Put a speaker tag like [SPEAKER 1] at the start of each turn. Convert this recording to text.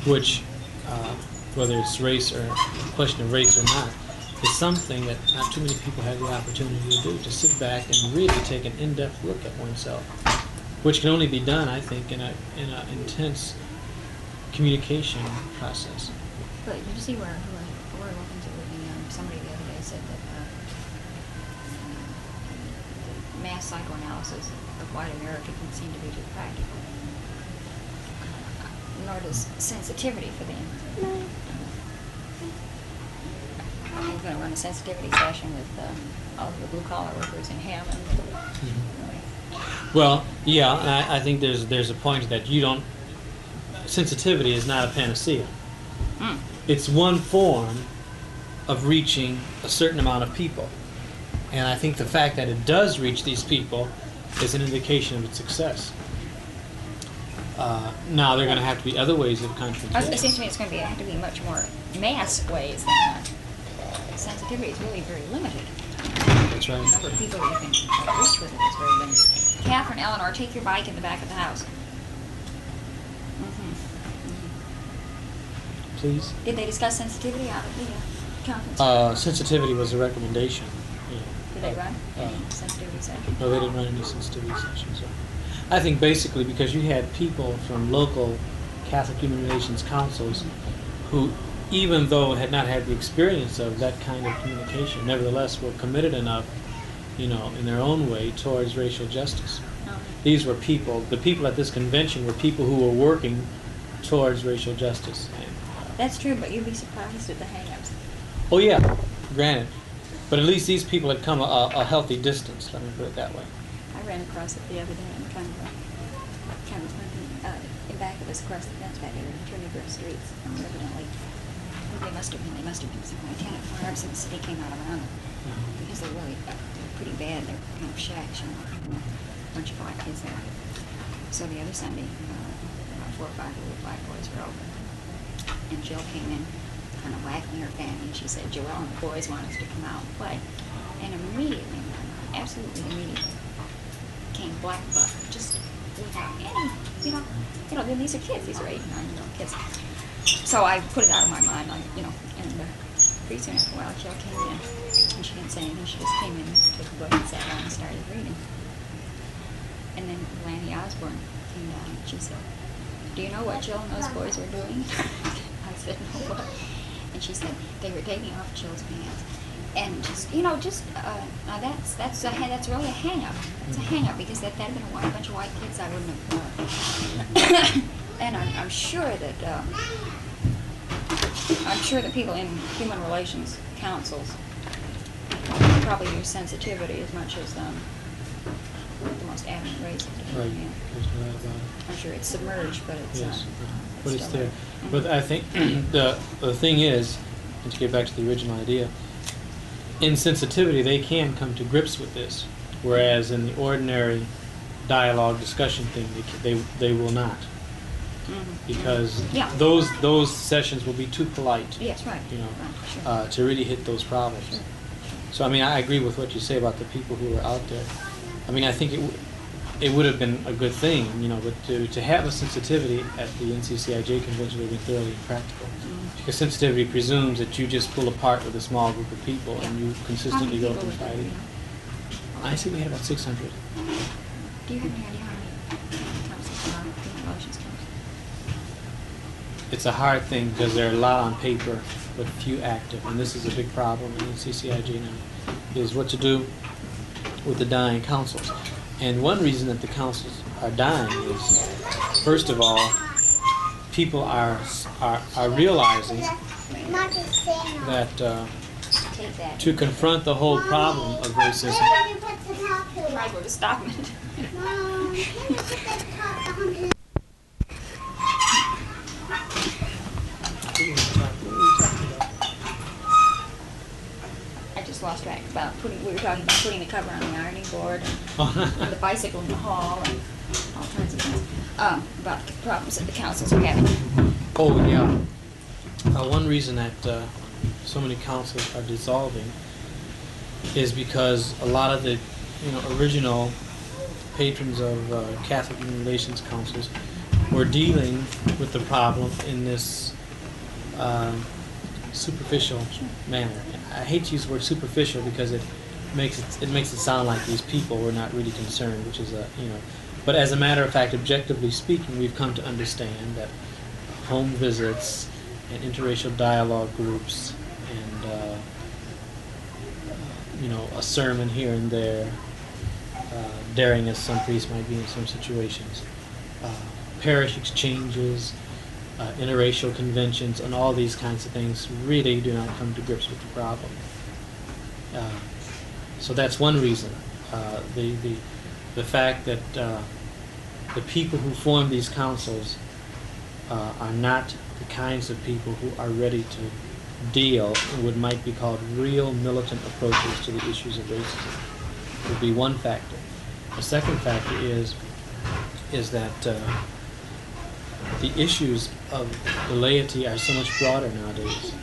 [SPEAKER 1] which, whether it's race or a question of race or not, is something that not too many people have the opportunity to do, to sit back and really take an in-depth look at oneself, which can only be done, I think, in an intense communication process.
[SPEAKER 2] But did you see where we're looking to somebody the other day said that mass psychoanalysis of white America can seem to be too practical, nor does sensitivity for them. No. We're going to run a sensitivity session with all of the blue-collar workers in Hammond.
[SPEAKER 1] Mm-hmm. Well, yeah, and I think there's a point that you don't. Sensitivity is not a panacea. Mm. It's one form of reaching a certain amount of people, and I think the fact that it does reach these people is an indication of its success. Now, there are going to have to be other ways of confrontation.
[SPEAKER 2] It seems to me it's going to have to be much more mass ways than that. Sensitivity is really very limited.
[SPEAKER 1] That's right.
[SPEAKER 2] The number of people you can reach with it is very limited. Catherine, Eleanor, take your bike in the back of the house. Mm-hmm. Mm-hmm.
[SPEAKER 1] Please.
[SPEAKER 2] Did they discuss sensitivity out of the conference?
[SPEAKER 1] Sensitivity was a recommendation. Yeah.
[SPEAKER 2] Did they run any sensitivity sessions?
[SPEAKER 1] No, they didn't run any sensitivity sessions. I think basically because you had people from local Catholic Human Relations councils who, even though had not had the experience of that kind of communication, nevertheless were committed enough, in their own way towards racial justice. Oh. These were people, the people at this convention were people who were working towards racial justice. And,
[SPEAKER 2] that's true, but you'd be surprised at the hang-ups.
[SPEAKER 1] Oh yeah, granted. But at least these people had come a healthy distance, let me put it that way.
[SPEAKER 2] I ran across it the other day in kind of in back of us across the fence back there in Trinity Streets, and evidently they must have been some tenant farms, and the city came out around them because they're pretty bad. They're kind of shacks, a bunch of black kids there. So the other Sunday, 4 or 5 little black boys were over, and Jill came in, kind of wagging her fanny, and she said, "Joelle and the boys want us to come out and play," and immediately, absolutely immediately, came black buck, just without any, these are kids. These are 8 and 9-year-old kids. So I put it out of my mind, and pretty soon after a while, Jill came in, and she didn't say anything. She just came in, took a book, and sat down and started reading. And then Lanny Osborne came down, and she said, "Do you know what Jill and those boys were doing?" I said, "No, what?" And she said, "They were taking off Jill's pants." And just now that's really a hang-up. It's a hang-up because that had been a bunch of white kids, I wouldn't have. And I'm sure that people in human relations councils probably use sensitivity as much as the most adamant race.
[SPEAKER 1] Right. Yeah. There's no doubt about it.
[SPEAKER 2] I'm sure it's submerged, but it's
[SPEAKER 1] yes, but it's there. Mm-hmm. But I think the thing is, and to get back to the original idea, in sensitivity they can come to grips with this, whereas in the ordinary dialogue discussion thing they will not. Mm-hmm. Because those sessions will be too polite.
[SPEAKER 2] Yes, right.
[SPEAKER 1] Sure. To really hit those problems. Sure. So I mean, I agree with what you say about the people who are out there. I mean, I think it would have been a good thing, but to have a sensitivity at the NCCIJ convention would have been thoroughly impractical. Mm-hmm. Because sensitivity presumes that you just pull apart with a small group of people and you consistently go from fighting. I see we had about 600.
[SPEAKER 2] Do you have any idea how many times human relations comes?
[SPEAKER 1] It's a hard thing because there are a lot on paper, but few active, and this is a big problem in CCIG now, is what to do with the dying councils. And one reason that the councils are dying is, first of all, people are realizing that to confront the whole problem of racism,
[SPEAKER 2] right, we're to stop it. Lost track about we were talking about putting the cover on the ironing board and the bicycle in the hall and all kinds of things about the problems that the councils are having.
[SPEAKER 1] Oh yeah. One reason that so many councils are dissolving is because a lot of the original patrons of Catholic Human Relations councils we're dealing with the problem in this superficial manner. I hate to use the word superficial because it makes it sound like these people were not really concerned, which is But as a matter of fact, objectively speaking, we've come to understand that home visits and interracial dialogue groups and a sermon here and there, daring as some priests might be in some situations, parish exchanges, interracial conventions, and all these kinds of things really do not come to grips with the problem. So that's one reason. The fact that the people who form these councils are not the kinds of people who are ready to deal in what might be called real militant approaches to the issues of racism would be one factor. The second factor is that the issues of the laity are so much broader nowadays.